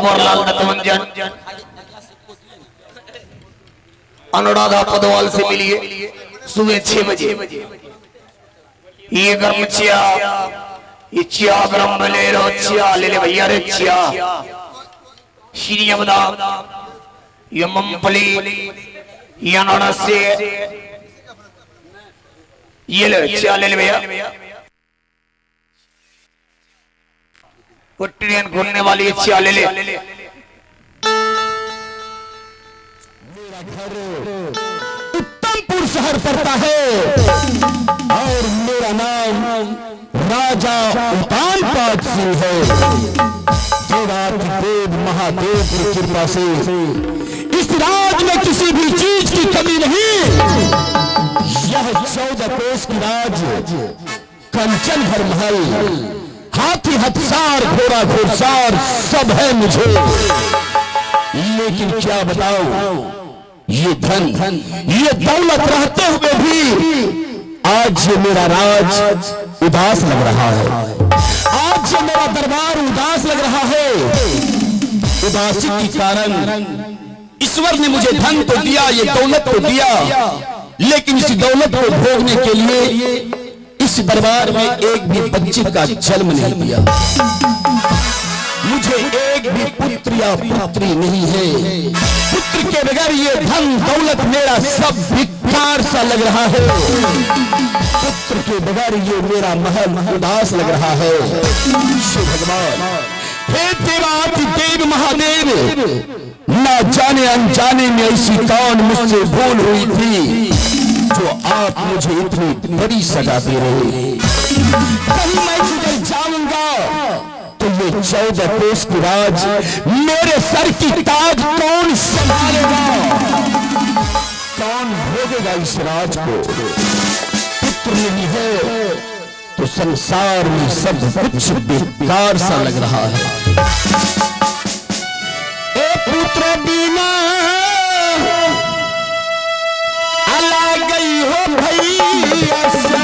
बाबरलाल दत्तमंजन अनुराधा पदवाल से मिलिए सुबह 6 बजे। ये गर्म चिया, ये चिया गरम बने रो चिया ले ले भैया रे चिया। श्री बादाम, ये मूंगफली, ये अनानास से ये ले चिया ले ले भैया। वो ट्रेन घूमने वाली चिया ले ले। घर उत्तमपुर शहर पड़ता है और मेरा नाम राजा उतानपाद सिंह है। देव महादेव की कृपा से इस राज में किसी भी चीज की कमी नहीं। यह 14 कोस की राज, कंचन भर महल, हाथी हथसार घोड़ा घुड़सार सब है मुझे। लेकिन क्या बताऊं, ये धन ये दौलत रहते हुए भी आज ये मेरा राज उदास लग रहा है। आज ये मेरा दरबार उदास लग रहा है। उदासी के कारण ईश्वर ने मुझे धन तो दिया, ये दौलत तो दिया, लेकिन इस दौलत को भोगने के लिए इस दरबार में एक भी बच्चे का जन्म नहीं दिया। मुझे एक भी पुत्र या पुत्री नहीं है। पुत्र के बगैर ये धन दौलत मेरा सब बेकार सा लग रहा है। पुत्र के बगैर ये मेरा महल उदास लग रहा है। शिव भगवान, हे देवाति देव महादेव, ना जाने अनजाने में ऐसी कौन मुझसे भूल हुई थी जो आप मुझे इतनी बड़ी सजा दे रहे। कहीं मैं जिधर जाऊंगा तो ये 14 कोस की राज, मेरे सर की ताज कौन संभालेगा, कौन भोगेगा इस राज को। पुत्र नहीं है तो संसार में सब कुछ बेकार सा लग रहा है। ए पुत्र बिना अला गई हो भैया से,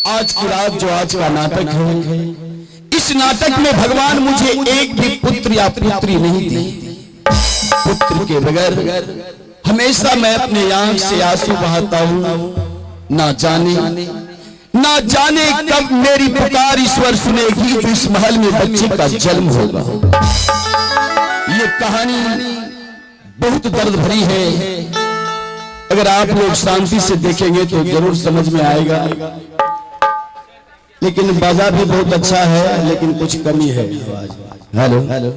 आज की रात जो आज का नाटक है, इस इस नाटक में भगवान मुझे एक भी पुत्र या पुत्री नहीं दी। पुत्र के बगैर हमेशा मैं अपने आंख से आंसू बहाता हूँ। ना जाने कब मेरी पुकार ईश्वर सुनेगी तो इस महल में बच्चे का जन्म होगा। ये कहानी बहुत दर्द भरी है। अगर आप लोग शांति से देखेंगे तो जरूर समझ में आएगा। लेकिन बाजा भी बहुत अच्छा है, लेकिन कुछ कमी है। हेलो,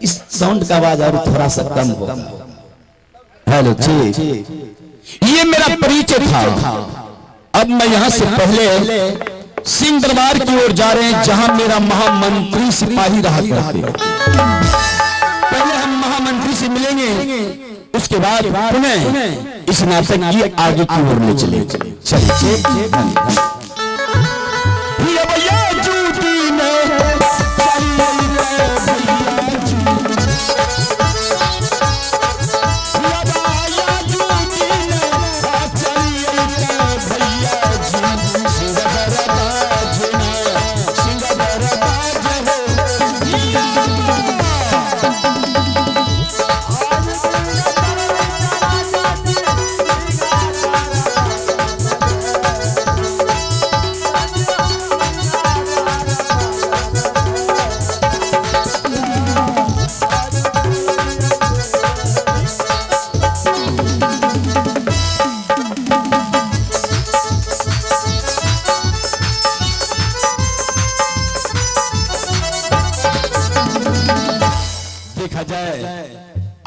इस साउंड का आवाज और थोड़ा सा कम होगा। हेलो, ठीक। ये मेरा परिचय था। अब मैं यहां से पहले सिंह दरबार की ओर जा रहे हैं, जहां मेरा महामंत्री सिपाही रहा करते। पहले हम महामंत्री से मिलेंगे, उसके बाद पुनः इस नाटक की आगे की ओर ले चले। चलिए।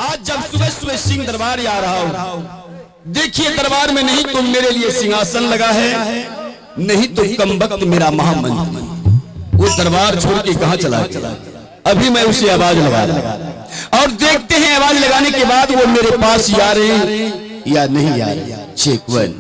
आज जब सुबह सुबह सिंह दरबार आ रहा हूं, देखिए दरबार में नहीं तो मेरे लिए सिंहासन लगा है, नहीं तो कमबख्त मेरा महामंत्री वो दरबार छोड़ के कहां चला गया। अभी मैं उसे आवाज लगा रहा और देखते हैं आवाज लगाने के बाद वो मेरे पास आ रहे हैं या नहीं आ रहे। चेक 1